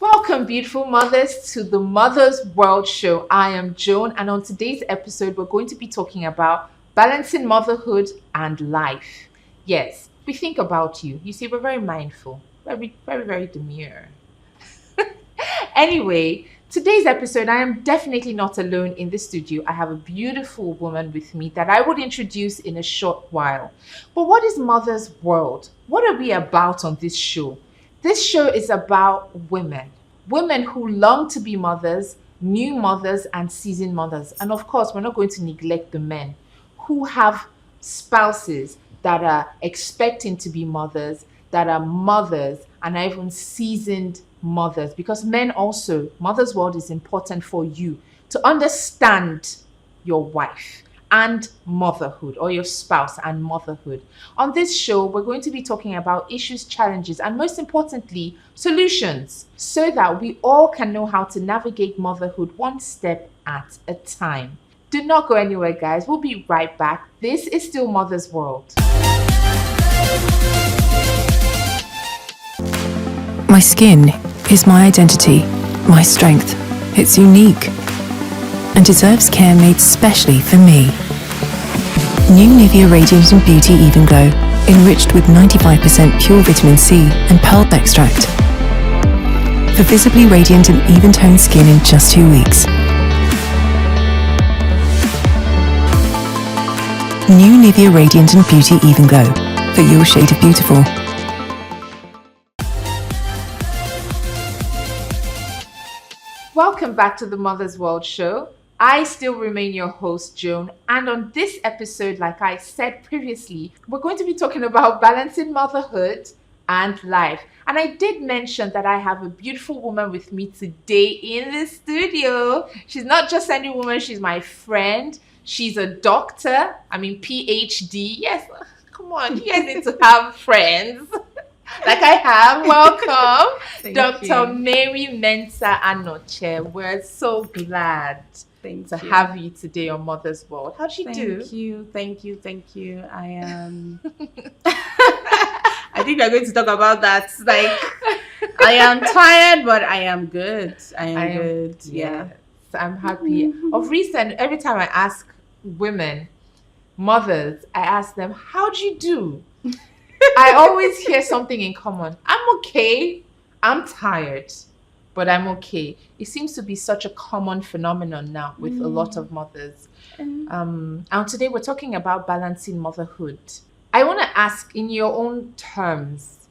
Welcome, beautiful mothers, to the Mother's World Show. I am Joan, and on today's episode, we're going to be talking about balancing motherhood and life. Yes, we think about you. You see, we're very mindful, very demure. Anyway, today's episode, I am definitely not alone in the studio. I have a beautiful woman with me that I would introduce in a short while. But what is Mother's World? What are we about on this show? This show is about women who long to be mothers, new mothers, and seasoned mothers. And of course, we're not going to neglect the men who have spouses that are expecting to be mothers, that are mothers, and are even seasoned mothers. Because men also, Mother's World is important for you to understand your wife and motherhood, or your spouse and motherhood. On this show, we're going to be talking about issues, challenges, and most importantly, solutions, so that we all can know how to navigate motherhood one step at a time. Do not go anywhere, guys. We'll be right back. This is still Mother's World. My skin is my identity, my strength. It's unique and deserves care made specially for me. New Nivea Radiant and Beauty Even Glow, enriched with 95% pure vitamin C and pearl extract. For visibly radiant and even-toned skin in just 2 weeks. New Nivea Radiant and Beauty Even Glow, for your shade of beautiful. Welcome back to the Mother's World Show. I still remain your host, Joan, and on this episode, like I said previously, we're going to be talking about balancing motherhood and life. And I did mention that I have a beautiful woman with me today in the studio. She's not just any woman, she's my friend. She's a doctor, PhD. Yes, come on, you guys need to have friends. Like I have. Welcome, Dr. Mary Mensah Anoche. We're so glad to have you today on Mother's World. How'd you do? Thank you. I am. I think we're going to talk about that. I am tired, but I am good. I am good. Yeah. I'm happy. Of recent, every time I ask women, mothers, I ask them, how'd you do? I always hear something in common. I'm okay. I'm tired, but I'm okay. It seems to be such a common phenomenon now with a lot of mothers. And today we're talking about balancing motherhood. I want to ask, in your own terms,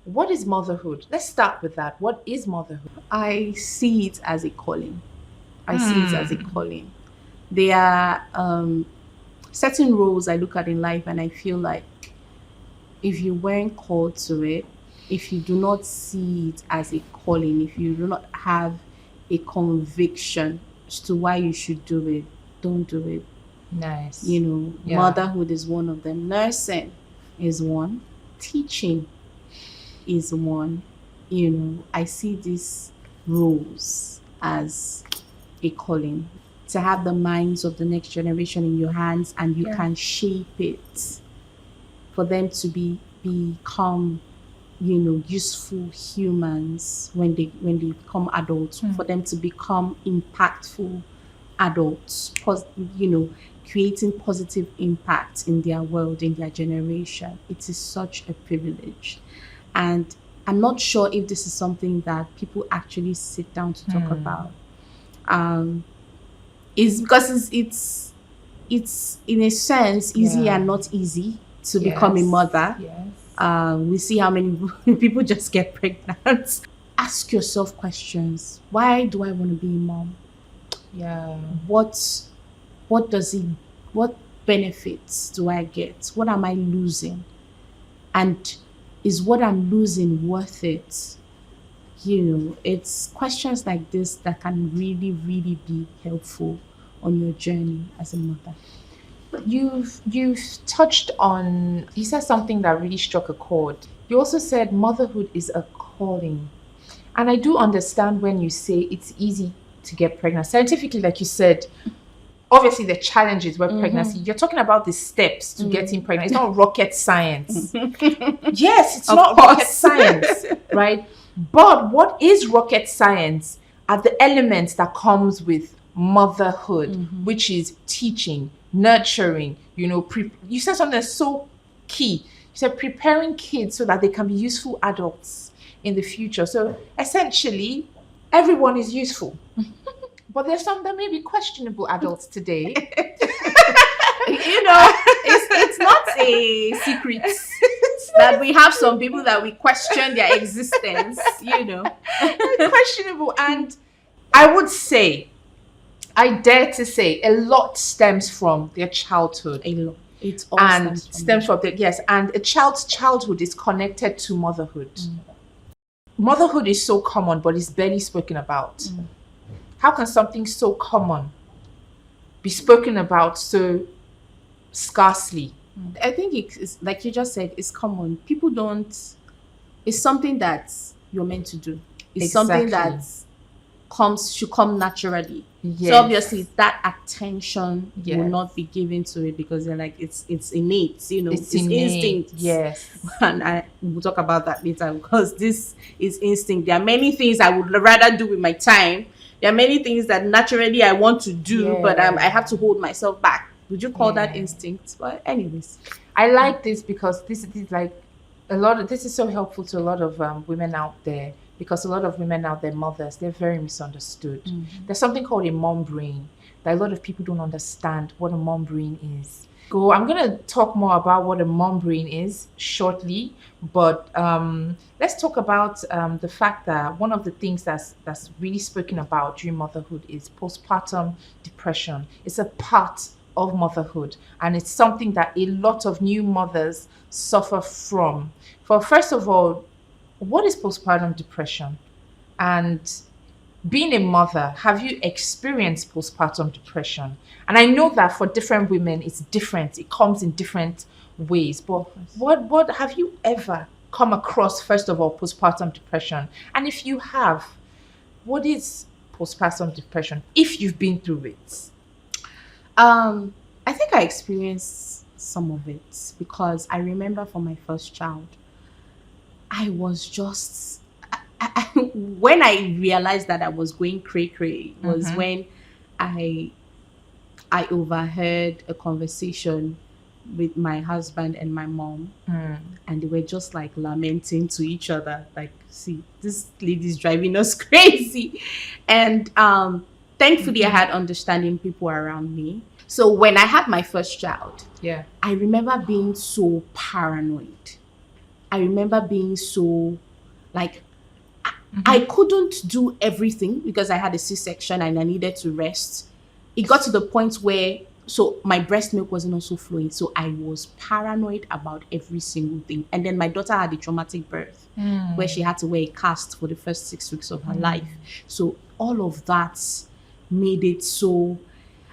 what is motherhood? Let's start with that. What is motherhood? I see it as a calling. There are certain roles I look at in life, and I feel like if you weren't called to it, if you do not see it as a calling, if you do not have a conviction as to why you should do it, don't do it. Nice. Motherhood is one of them. Nursing is one. Teaching is one. I see these roles as a calling. To have the minds of the next generation in your hands, and you can shape it for them to become useful humans when they become adults, for them to become impactful adults, creating positive impact in their world, in their generation. It is such a privilege, and I'm not sure if this is something that people actually sit down to talk about. It's because it's in a sense easy and not easy to become a mother. Yes. We see how many people just get pregnant. Ask yourself questions. Why do I want to be a mom? Yeah. What benefits do I get? What am I losing? And is what I'm losing worth it? It's questions like this that can really, really be helpful on your journey as a mother. You've touched on, you said something that really struck a chord. You also said motherhood is a calling. And I do understand when you say it's easy to get pregnant. Scientifically, like you said, obviously the challenges with pregnancy. You're talking about the steps to getting pregnant. It's not rocket science. Yes, it's not rocket science, right? But what is rocket science are the elements that comes with motherhood, which is teaching, nurturing, you said something that's so key. You said preparing kids so that they can be useful adults in the future. So essentially, everyone is useful. But there's some that may be questionable adults today. It's not a secret that we have some people that we question their existence. Questionable. And I would say, I dare to say, a lot stems from their childhood. A lot. It all And stems from and a child's childhood is connected to motherhood. Motherhood is so common, but it's barely spoken about. How can something so common be spoken about so scarcely? I think it's like you just said, it's common. People don't. It's something that you're meant to do. It's something Exactly. that should come naturally. Yes. So obviously that attention Yes. will not be given to it because they're like it's innate. It's It's innate. instinct. Yes. And we'll talk about that later because this is instinct. There are many things I would rather do with my time. There are many things that naturally I want to do, but I have to hold myself back. Would you call that instinct? But anyways, I like this because this is like this is so helpful to a lot of women out there, because a lot of women out there, mothers, they're very misunderstood. There's something called a mom brain that a lot of people don't understand what a mom brain is. I'm going to talk more about what a mom brain is shortly, but let's talk about the fact that one of the things that's really spoken about during motherhood is postpartum depression. It's a part of motherhood, and it's something that a lot of new mothers suffer from. First of all, what is postpartum depression? And being a mother, have you experienced postpartum depression? And I know that for different women, it's different. It comes in different ways. But what have you ever come across, first of all, postpartum depression? And if you have, what is postpartum depression, if you've been through it? I think I experienced some of it because I remember for my first child, I was just when I realized that I was going cray was when I overheard a conversation with my husband and my mom, and they were just like lamenting to each other, like, see, this lady's driving us crazy. And thankfully I had understanding people around me. So when I had my first child, I remember being so paranoid. I remember being so like I couldn't do everything because I had a C-section and I needed to rest. It got to the point where my breast milk wasn't also flowing. So I was paranoid about every single thing. And then my daughter had a traumatic birth where she had to wear a cast for the first 6 weeks of her life. So all of that made it so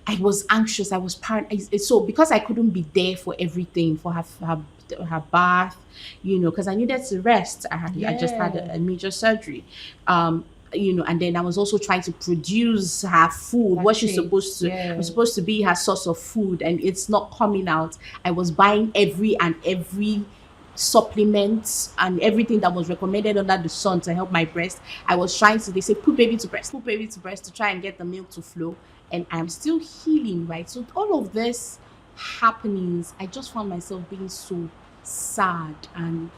I was anxious. I was paranoid. So because I couldn't be there for everything, for her bath, because I needed to rest. I just had a major surgery, and then I was also trying to produce her food, what she's supposed to was supposed to be her source of food, and it's not coming out. I was buying every supplement and everything that was recommended under the sun to help my breast. I was trying to, they say, put baby to breast to try and get the milk to flow, and I'm still healing, right? So all of this happenings, I just found myself being so sad and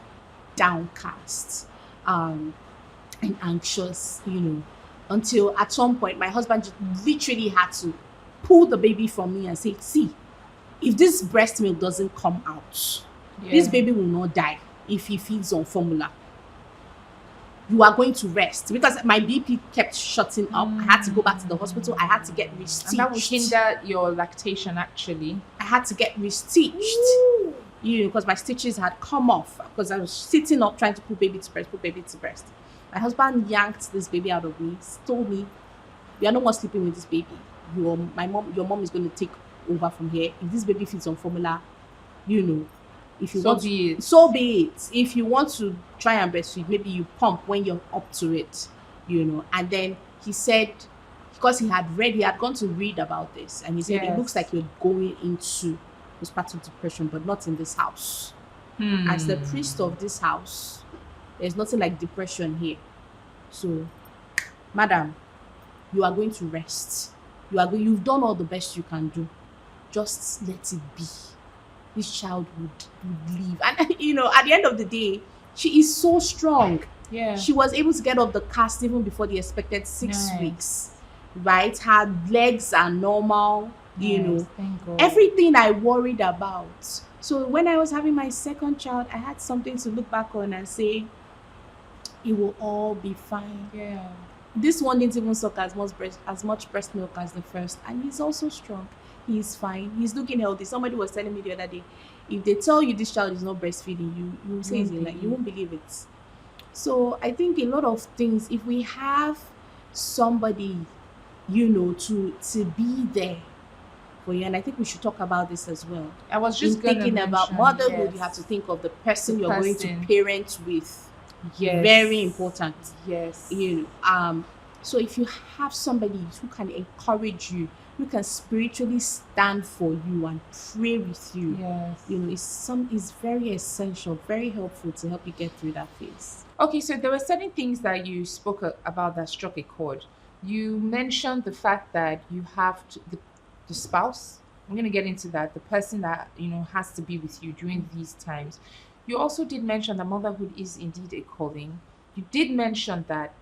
downcast and anxious, until at some point my husband just literally had to pull the baby from me and say, see, if this breast milk doesn't come out, this baby will not die if he feeds on formula. You are going to rest, because my BP kept shutting up. I had to go back to the hospital. I had to get restitched. And that would hinder your lactation, actually. I had to get restitched, because my stitches had come off because I was sitting up trying to put baby to breast. My husband yanked this baby out of me, told me, "You are no more sleeping with this baby. Your mom is going to take over from here. If this baby feeds on formula, if you want to, so be it. If you want to try and breastfeed, maybe you pump when you're up to it, And then he said, because he had gone to read about this, and he said, it looks like you're going into postpartum depression, but not in this house. As the priest of this house, there's nothing like depression here. So, madam, you are going to rest. You've done all the best you can do. Just let it be. This child would leave. And you know, at the end of the day, she is so strong. Yeah. She was able to get off the cast even before the expected 6 Nice. weeks. Right? Her legs are normal, you Yes, know. thank God. Everything I worried about. So when I was having my second child, I had something to look back on and say, it will all be fine. Yeah. This one didn't even suck as much breast milk as the first, and he's also strong. He's fine. He's looking healthy. Somebody was telling me the other day, if they tell you this child is not breastfeeding, you say it's like you won't believe it. So I think a lot of things, if we have somebody, you know, to be there for you, and I think we should talk about this as well. I was just In thinking about mention, motherhood, yes. you have to think of the person The you're going person. to parent with. Yes. Very important. Yes. You know, so if you have somebody who can encourage you, who can spiritually stand for you and pray with you, Yes. you know, it's very essential, very helpful to help you get through that phase. Okay, so there were certain things that you spoke about that struck a chord. You mentioned the fact that you have to, the spouse. I'm going to get into that. The person that, you know, has to be with you during these times. You also did mention that motherhood is indeed a calling. You did mention that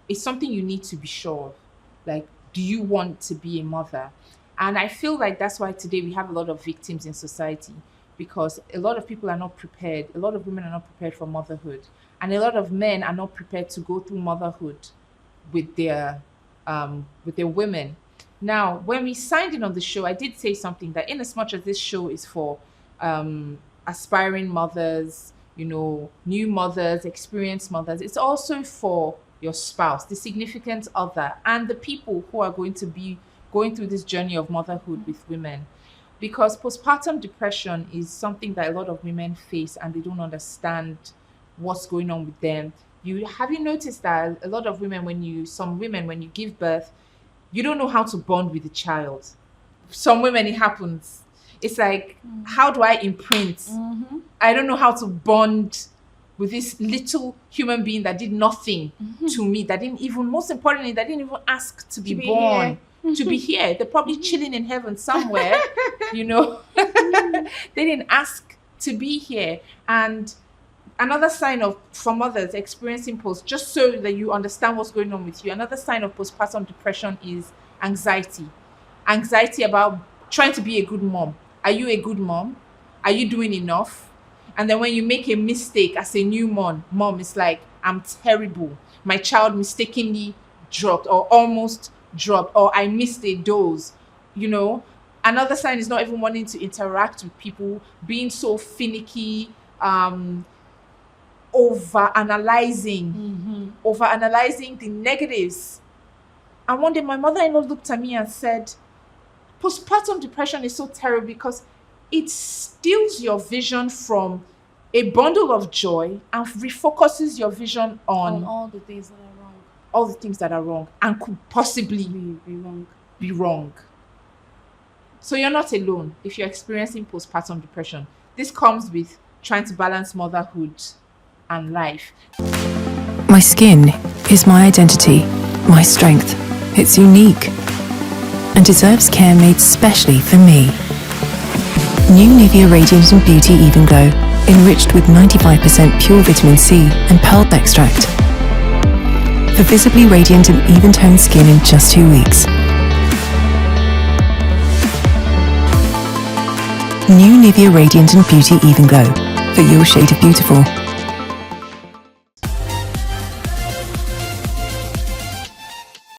it's something you need to be sure of. Like, do you want to be a mother? And I feel like that's why today we have a lot of victims in society, because a lot of people are not prepared. A lot of women are not prepared for motherhood. And a lot of men are not prepared to go through motherhood with their women. Now, when we signed in on the show, I did say something that in as much as this show is for aspiring mothers, you know, new mothers, experienced mothers, it's also for your spouse, the significant other, and the people who are going to be going through this journey of motherhood with women. Because postpartum depression is something that a lot of women face and they don't understand what's going on with them. Have you noticed that a lot of women, when you give birth, you don't know how to bond with the child. Some women, it happens. It's like, how do I imprint? I don't know how to bond with this little human being that did nothing to me, that didn't even, most importantly, that didn't even ask to be born, to be here. They're probably chilling in heaven somewhere, you know. They didn't ask to be here. And another sign of, for mothers experiencing just so that you understand what's going on with you, another sign of postpartum depression is anxiety. Anxiety about trying to be a good mom. Are you a good mom? Are you doing enough? And then when you make a mistake as a new mom, it's like, I'm terrible. My child mistakenly dropped or almost dropped, or I missed a dose, you know. Another sign is not even wanting to interact with people, being so finicky, over-analyzing the negatives. And one day my mother-in-law looked at me and said, postpartum depression is so terrible because it steals your vision from a bundle of joy and refocuses your vision on all the things that are wrong. All the things that are wrong and could possibly be wrong. So you're not alone if you're experiencing postpartum depression. This comes with trying to balance motherhood and life. My skin is my identity, my strength. It's unique and deserves care made specially for me. New Nivea Radiant and Beauty Even Glow, enriched with 95% pure vitamin C and pulp extract. For visibly radiant and even-toned skin in just 2 weeks. New Nivea Radiant and Beauty Even Glow, for your shade of beautiful.